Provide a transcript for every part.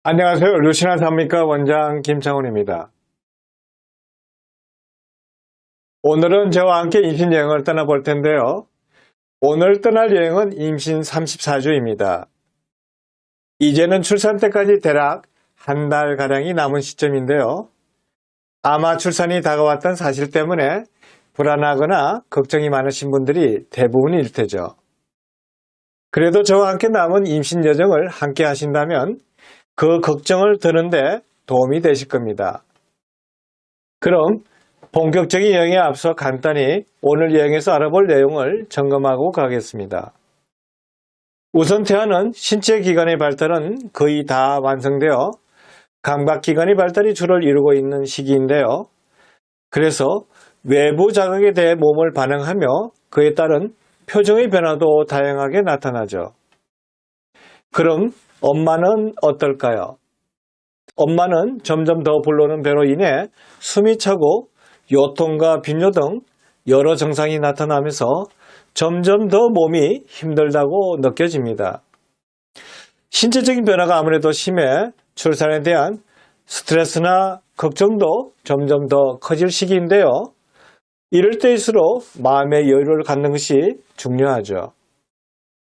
안녕하세요. 루시나 산미과 원장 김창훈입니다. 오늘은 저와 함께 임신 여행을 떠나볼 텐데요. 오늘 떠날 여행은 임신 34주입니다. 이제는 출산 때까지 대략 한 달가량이 남은 시점인데요. 아마 출산이 다가왔던 사실 때문에 불안하거나 걱정이 많으신 분들이 대부분일 테죠. 그래도 저와 함께 남은 임신 여정을 함께 하신다면 그 걱정을 드는데 도움이 되실 겁니다. 그럼 본격적인 여행에 앞서 간단히 오늘 여행에서 알아볼 내용을 점검하고 가겠습니다. 우선 태아는 신체 기관의 발달은 거의 다 완성되어 감각기관의 발달이 주를 이루고 있는 시기인데요. 그래서 외부 자극에 대해 몸을 반응하며 그에 따른 표정의 변화도 다양하게 나타나죠. 그럼 엄마는 어떨까요? 엄마는 점점 더 불러오는 배로 인해 숨이 차고 요통과 빈뇨 등 여러 증상이 나타나면서 점점 더 몸이 힘들다고 느껴집니다. 신체적인 변화가 아무래도 심해 출산에 대한 스트레스나 걱정도 점점 더 커질 시기인데요. 이럴 때일수록 마음의 여유를 갖는 것이 중요하죠.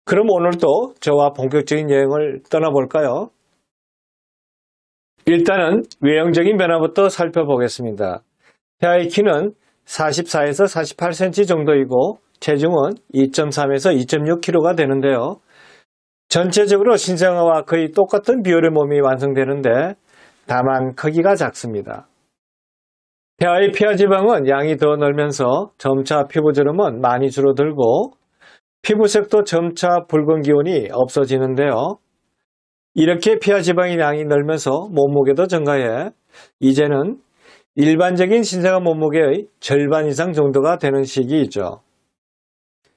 그럼 오늘도 저와 본격적인 여행을 떠나볼까요? 일단은 외형적인 변화부터 살펴보겠습니다. 태아의 키는 44에서 48cm 정도이고 체중은 2.3에서 2.6kg가 되는데요. 전체적으로 신생아와 거의 똑같은 비율의 몸이 완성되는데 다만 크기가 작습니다. 태아의 피하지방은 양이 더 늘면서 점차 피부주름은 많이 줄어들고 피부색도 점차 붉은 기운이 없어지는데요. 이렇게 피하지방의 양이 늘면서 몸무게도 증가해 이제는 일반적인 신생아 몸무게의 절반 이상 정도가 되는 시기이죠.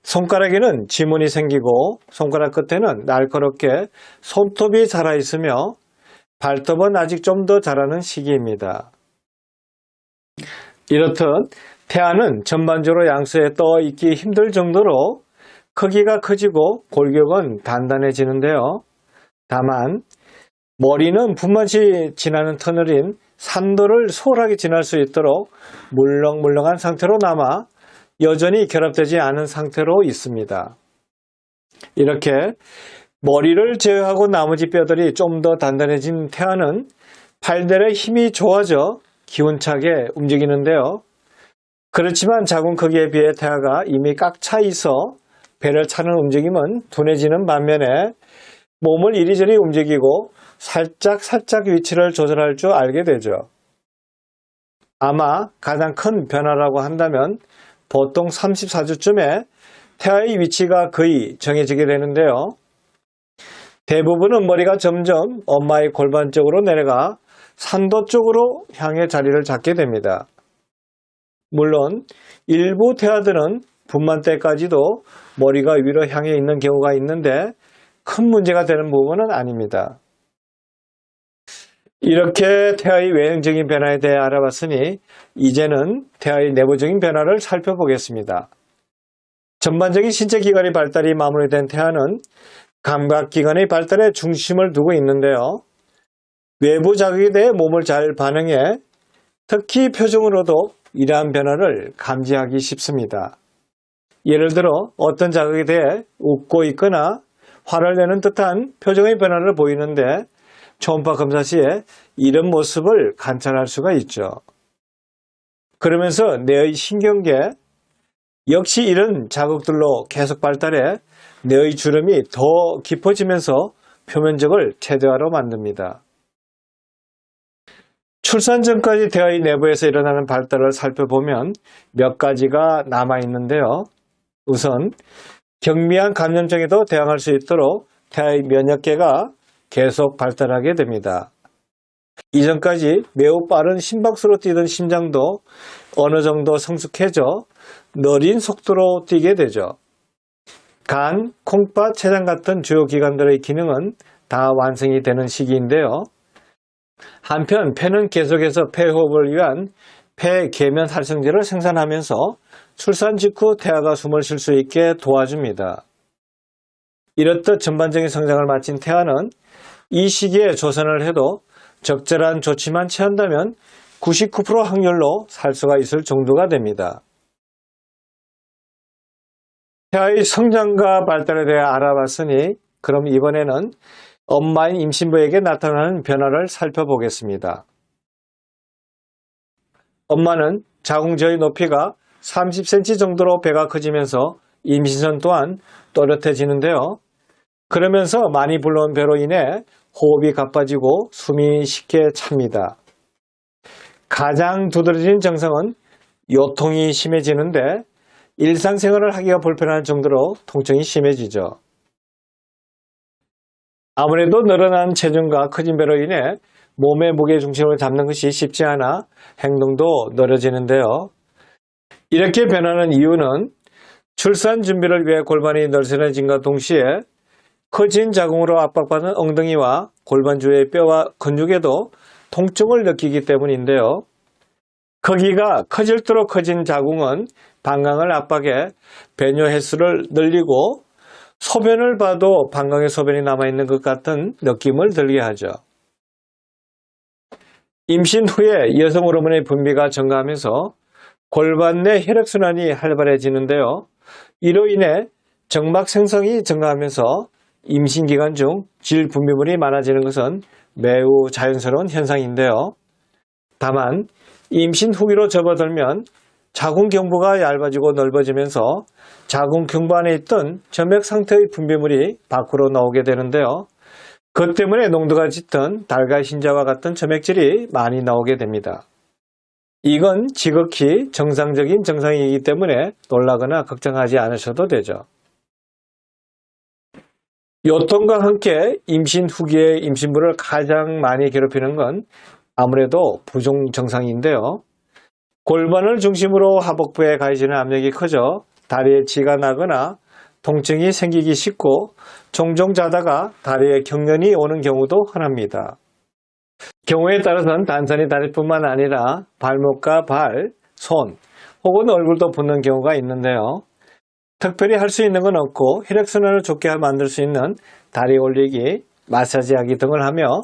손가락에는 지문이 생기고 손가락 끝에는 날카롭게 손톱이 자라있으며 발톱은 아직 좀 더 자라는 시기입니다. 이렇듯 태아는 전반적으로 양수에 떠 있기 힘들 정도로 크기가 커지고 골격은 단단해지는데요. 다만 머리는 분만시 지나는 터널인 산도를 수월하게 지날 수 있도록 물렁물렁한 상태로 남아 여전히 결합되지 않은 상태로 있습니다. 이렇게 머리를 제외하고 나머지 뼈들이 좀 더 단단해진 태아는 팔들의 힘이 좋아져 기운차게 움직이는데요. 그렇지만 작은 크기에 비해 태아가 이미 꽉 차 있어 배를 차는 움직임은 둔해지는 반면에 몸을 이리저리 움직이고 살짝 위치를 조절할 줄 알게 되죠. 아마 가장 큰 변화라고 한다면 보통 34주쯤에 태아의 위치가 거의 정해지게 되는데요. 대부분은 머리가 점점 엄마의 골반 쪽으로 내려가 산도 쪽으로 향해 자리를 잡게 됩니다. 물론 일부 태아들은 분만 때까지도 머리가 위로 향해 있는 경우가 있는데 큰 문제가 되는 부분은 아닙니다. 이렇게 태아의 외형적인 변화에 대해 알아봤으니 이제는 태아의 내부적인 변화를 살펴보겠습니다. 전반적인 신체 기관의 발달이 마무리된 태아는 감각기관의 발달에 중심을 두고 있는데요. 외부 자극에 대해 몸을 잘 반응해 특히 표정으로도 이러한 변화를 감지하기 쉽습니다. 예를 들어 어떤 자극에 대해 웃고 있거나 화를 내는 듯한 표정의 변화를 보이는데 초음파 검사 시에 이런 모습을 관찰할 수가 있죠. 그러면서 뇌의 신경계 역시 이런 자극들로 계속 발달해 뇌의 주름이 더 깊어지면서 표면적을 최대화로 만듭니다. 출산 전까지 태아의 내부에서 일어나는 발달을 살펴보면 몇 가지가 남아있는데요. 우선 경미한 감염증에도 대항할 수 있도록 태아의 면역계가 계속 발달하게 됩니다. 이전까지 매우 빠른 심박수로 뛰던 심장도 어느 정도 성숙해져 느린 속도로 뛰게 되죠. 간, 콩팥, 췌장 같은 주요 기관들의 기능은 다 완성이 되는 시기인데요. 한편 폐는 계속해서 폐호흡을 위한 폐계면 활성제를 생산하면서 출산 직후 태아가 숨을 쉴 수 있게 도와줍니다. 이렇듯 전반적인 성장을 마친 태아는 이 시기에 조선을 해도 적절한 조치만 취한다면 99% 확률로 살 수가 있을 정도가 됩니다. 태아의 성장과 발달에 대해 알아봤으니 그럼 이번에는 엄마인 임신부에게 나타나는 변화를 살펴보겠습니다. 엄마는 자궁저의 높이가 30cm 정도로 배가 커지면서 임신선 또한 또렷해지는데요. 그러면서 많이 불러온 배로 인해 호흡이 가빠지고 숨이 쉽게 찹니다. 가장 두드러진 증상은 요통이 심해지는데 일상생활을 하기가 불편할 정도로 통증이 심해지죠. 아무래도 늘어난 체중과 커진 배로 인해 몸의 무게중심을 잡는 것이 쉽지 않아 행동도 느려지는데요. 이렇게 변하는 이유는 출산 준비를 위해 골반이 늘씬해진과 동시에 커진 자궁으로 압박받은 엉덩이와 골반 주위의 뼈와 근육에도 통증을 느끼기 때문인데요. 크기가 커질수록 커진 자궁은 방광을 압박해 배뇨 횟수를 늘리고 소변을 봐도 방광에 소변이 남아있는 것 같은 느낌을 들게 하죠. 임신 후에 여성 호르몬의 분비가 증가하면서 골반 내 혈액순환이 활발해지는데요. 이로 인해 정막 생성이 증가하면서 임신 기간 중 질 분비물이 많아지는 것은 매우 자연스러운 현상인데요. 다만 임신 후기로 접어들면 자궁 경부가 얇아지고 넓어지면서 자궁 경부 안에 있던 점액 상태의 분비물이 밖으로 나오게 되는데요. 그 때문에 농도가 짙은 달걀 흰자와 같은 점액질이 많이 나오게 됩니다. 이건 지극히 정상적인 증상이기 때문에 놀라거나 걱정하지 않으셔도 되죠. 요통과 함께 임신 후기에 임신부를 가장 많이 괴롭히는 건 아무래도 부종 증상인데요. 골반을 중심으로 하복부에 가해지는 압력이 커져 다리에 지가 나거나 통증이 생기기 쉽고 종종 자다가 다리에 경련이 오는 경우도 흔합니다. 경우에 따라서는 단순히 다리뿐만 아니라 발목과 발, 손 혹은 얼굴도 붓는 경우가 있는데요. 특별히 할 수 있는 건 없고 혈액순환을 좋게 만들 수 있는 다리 올리기, 마사지하기 등을 하며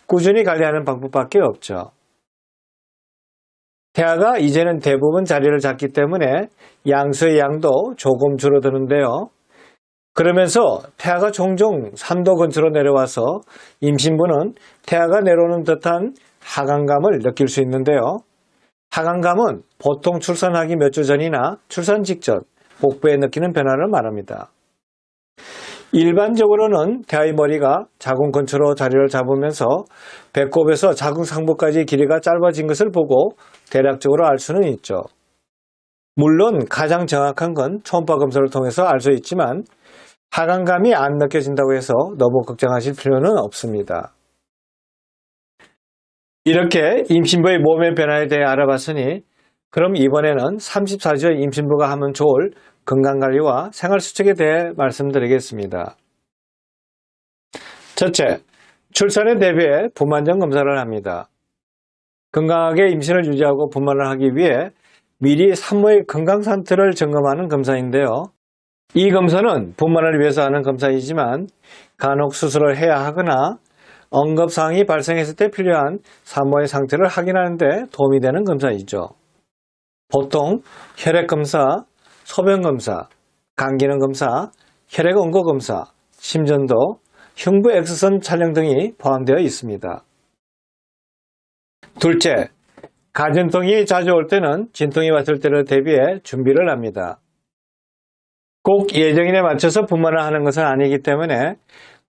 꾸준히 관리하는 방법밖에 없죠. 태아가 이제는 대부분 자리를 잡기 때문에 양수의 양도 조금 줄어드는데요. 그러면서 태아가 종종 산도 근처로 내려와서 임신부는 태아가 내려오는 듯한 하강감을 느낄 수 있는데요. 하강감은 보통 출산하기 몇 주 전이나 출산 직전 복부에 느끼는 변화를 말합니다. 일반적으로는 태아의 머리가 자궁 근처로 자리를 잡으면서 배꼽에서 자궁 상부까지 길이가 짧아진 것을 보고 대략적으로 알 수는 있죠. 물론 가장 정확한 건 초음파 검사를 통해서 알 수 있지만 하강감이 안 느껴진다고 해서 너무 걱정하실 필요는 없습니다. 이렇게 임신부의 몸의 변화에 대해 알아봤으니 그럼 이번에는 34주의 임신부가 하면 좋을 건강관리와 생활수칙에 대해 말씀드리겠습니다. 첫째, 출산에 대비해 분만전 검사를 합니다. 건강하게 임신을 유지하고 분만을 하기 위해 미리 산모의 건강 상태를 점검하는 검사인데요. 이 검사는 분만을 위해서 하는 검사이지만 간혹 수술을 해야 하거나 응급사항이 발생했을 때 필요한 산모의 상태를 확인하는 데 도움이 되는 검사이죠. 보통 혈액검사, 소변검사, 간기능검사, 혈액응고검사, 심전도, 흉부 X선 촬영 등이 포함되어 있습니다. 둘째, 가진통이 자주 올 때는 진통이 왔을 때를 대비해 준비를 합니다. 꼭 예정일에 맞춰서 분만을 하는 것은 아니기 때문에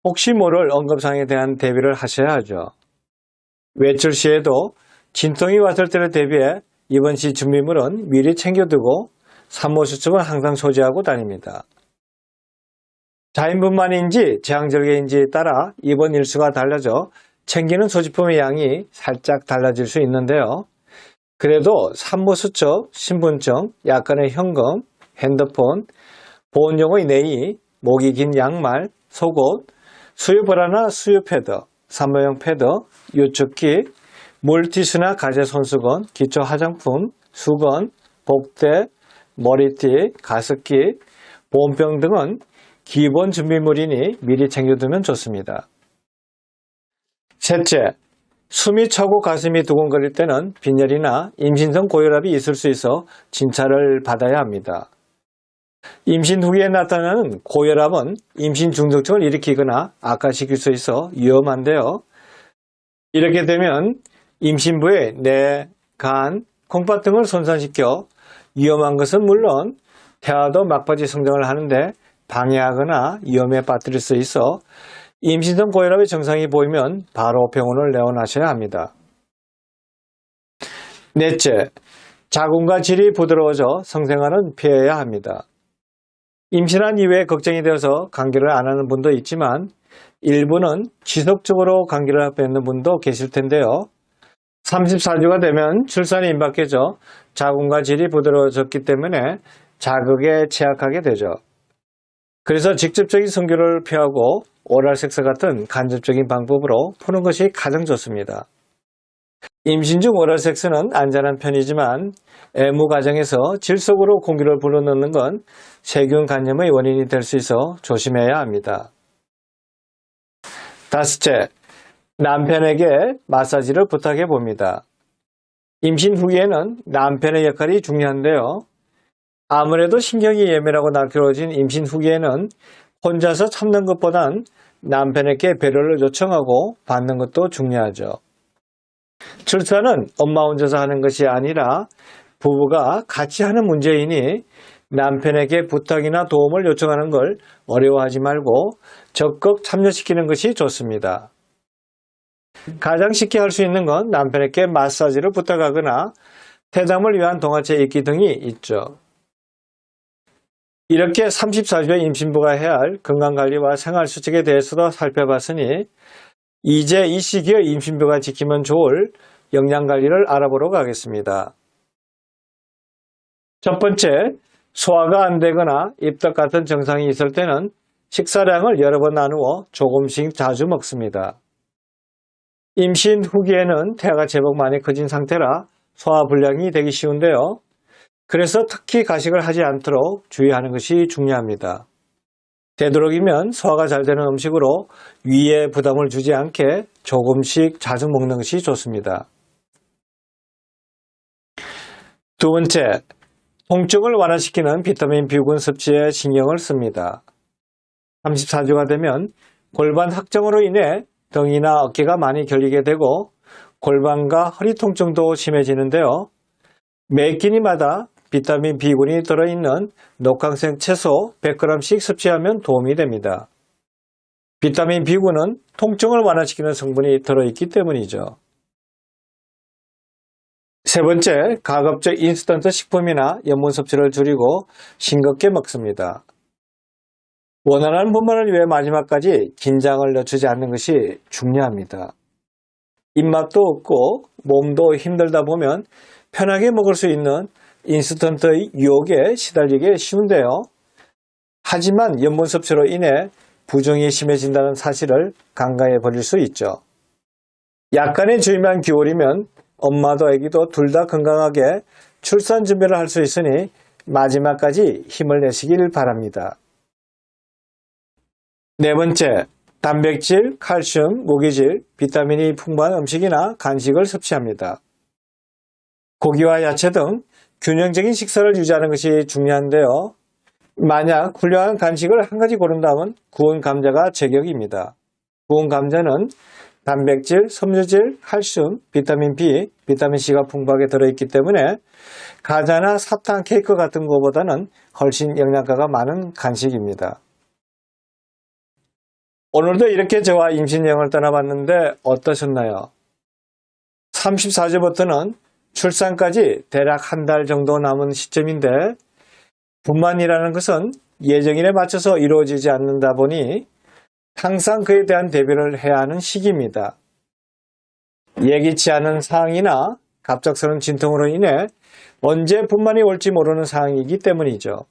혹시 모를 응급사항에 대한 대비를 하셔야 하죠. 외출 시에도 진통이 왔을 때를 대비해 입원 시 준비물은 미리 챙겨두고 산모수첩은 항상 소지하고 다닙니다. 자인분만인지 제왕절개인지에 따라 입원 일수가 달라져 챙기는 소지품의 양이 살짝 달라질 수 있는데요. 그래도 산모수첩, 신분증, 약간의 현금, 핸드폰, 보온용의 네이, 목이 긴 양말, 속옷, 수유브라나 수유패드, 산모용 패드, 유축기, 물티슈나 가제 손수건, 기초 화장품, 수건, 복대, 머리띠, 가습기, 보온병 등은 기본 준비물이니 미리 챙겨두면 좋습니다. 셋째, 숨이 차고 가슴이 두근거릴 때는 빈혈이나 임신성 고혈압이 있을 수 있어 진찰을 받아야 합니다. 임신 후에 나타나는 고혈압은 임신 중독증을 일으키거나 악화시킬 수 있어 위험한데요. 이렇게 되면 임신부의 뇌, 간, 콩팥 등을 손상시켜 위험한 것은 물론 태아도 막바지 성장을 하는데 방해하거나 위험에 빠뜨릴 수 있어 임신성 고혈압의 증상이 보이면 바로 병원을 내원하셔야 합니다. 넷째, 자궁과 질이 부드러워져 성생활은 피해야 합니다. 임신한 이후에 걱정이 되어서 감기를 안 하는 분도 있지만 일부는 지속적으로 감기를 앓는 분도 계실 텐데요. 34주가 되면 출산이 임박해져 자궁과 질이 부드러워졌기 때문에 자극에 취약하게 되죠. 그래서 직접적인 성교를 피하고 오랄 섹스 같은 간접적인 방법으로 푸는 것이 가장 좋습니다. 임신 중 오랄 섹스는 안전한 편이지만 애무 과정에서 질 속으로 공기를 불어넣는 건 세균 감염의 원인이 될 수 있어 조심해야 합니다. 다섯째, 남편에게 마사지를 부탁해 봅니다. 임신 후에는 남편의 역할이 중요한데요. 아무래도 신경이 예민하고 날카로워진 임신 후기에는 혼자서 참는 것보단 남편에게 배려를 요청하고 받는 것도 중요하죠. 출산은 엄마 혼자서 하는 것이 아니라 부부가 같이 하는 문제이니 남편에게 부탁이나 도움을 요청하는 걸 어려워하지 말고 적극 참여시키는 것이 좋습니다. 가장 쉽게 할 수 있는 건 남편에게 마사지를 부탁하거나 태담을 위한 동화책 읽기 등이 있죠. 이렇게 34주의 임신부가 해야 할 건강관리와 생활수칙에 대해서도 살펴봤으니 이제 이 시기에 임신부가 지키면 좋을 영양관리를 알아보러 가겠습니다. 첫 번째, 소화가 안 되거나 입덧 같은 증상이 있을 때는 식사량을 여러 번 나누어 조금씩 자주 먹습니다. 임신 후기에는 태아가 제법 많이 커진 상태라 소화불량이 되기 쉬운데요. 그래서 특히 가식을 하지 않도록 주의하는 것이 중요합니다. 되도록이면 소화가 잘 되는 음식으로 위에 부담을 주지 않게 조금씩 자주 먹는 것이 좋습니다. 두 번째, 통증을 완화시키는 비타민 B군 섭취에 신경을 씁니다. 34주가 되면 골반 확정으로 인해 등이나 어깨가 많이 결리게 되고 골반과 허리 통증도 심해지는데요. 매 끼니마다 비타민 B군이 들어있는 녹황색 채소 100g씩 섭취하면 도움이 됩니다. 비타민 B군은 통증을 완화시키는 성분이 들어있기 때문이죠. 세 번째, 가급적 인스턴트 식품이나 염분 섭취를 줄이고 싱겁게 먹습니다. 원활한 분만을 위해 마지막까지 긴장을 늦추지 않는 것이 중요합니다. 입맛도 없고 몸도 힘들다 보면 편하게 먹을 수 있는 인스턴트의 유혹에 시달리기 쉬운데요. 하지만 염분 섭취로 인해 부종이 심해진다는 사실을 간과해 버릴 수 있죠. 약간의 주의만 기울이면 엄마도 아기도 둘 다 건강하게 출산 준비를 할 수 있으니 마지막까지 힘을 내시길 바랍니다. 네 번째, 단백질, 칼슘, 무기질, 비타민이 풍부한 음식이나 간식을 섭취합니다. 고기와 야채 등 균형적인 식사를 유지하는 것이 중요한데요. 만약 훌륭한 간식을 한 가지 고른다면 구운 감자가 제격입니다. 구운 감자는 단백질, 섬유질, 칼슘, 비타민 B, 비타민 C가 풍부하게 들어있기 때문에 과자나 사탕, 케이크 같은 것보다는 훨씬 영양가가 많은 간식입니다. 오늘도 이렇게 저와 임신 여행을 떠나봤는데 어떠셨나요? 34주부터는 출산까지 대략 한 달 정도 남은 시점인데 분만이라는 것은 예정일에 맞춰서 이루어지지 않는다 보니 항상 그에 대한 대비를 해야 하는 시기입니다. 예기치 않은 상황이나 갑작스러운 진통으로 인해 언제 분만이 올지 모르는 상황이기 때문이죠.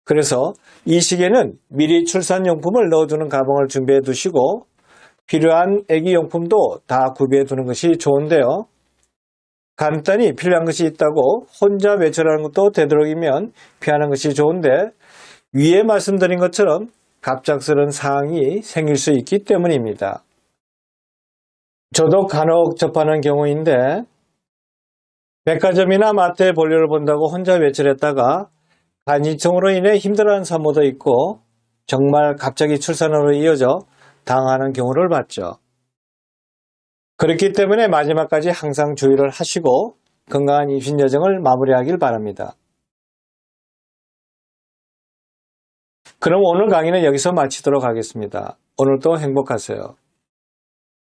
그래서 이 시기에는 미리 출산용품을 넣어두는 가방을 준비해 두시고 필요한 아기용품도 다 구비해 두는 것이 좋은데요. 간단히 필요한 것이 있다고 혼자 외출하는 것도 되도록이면 피하는 것이 좋은데 위에 말씀드린 것처럼 갑작스러운 상황이 생길 수 있기 때문입니다. 저도 간혹 접하는 경우인데 백화점이나 마트에 볼일을 본다고 혼자 외출했다가 간이청으로 인해 힘들어하는 산모도 있고 정말 갑자기 출산으로 이어져 당하는 경우를 봤죠. 그렇기 때문에 마지막까지 항상 주의를 하시고 건강한 임신 여정을 마무리하길 바랍니다. 그럼 오늘 강의는 여기서 마치도록 하겠습니다. 오늘도 행복하세요.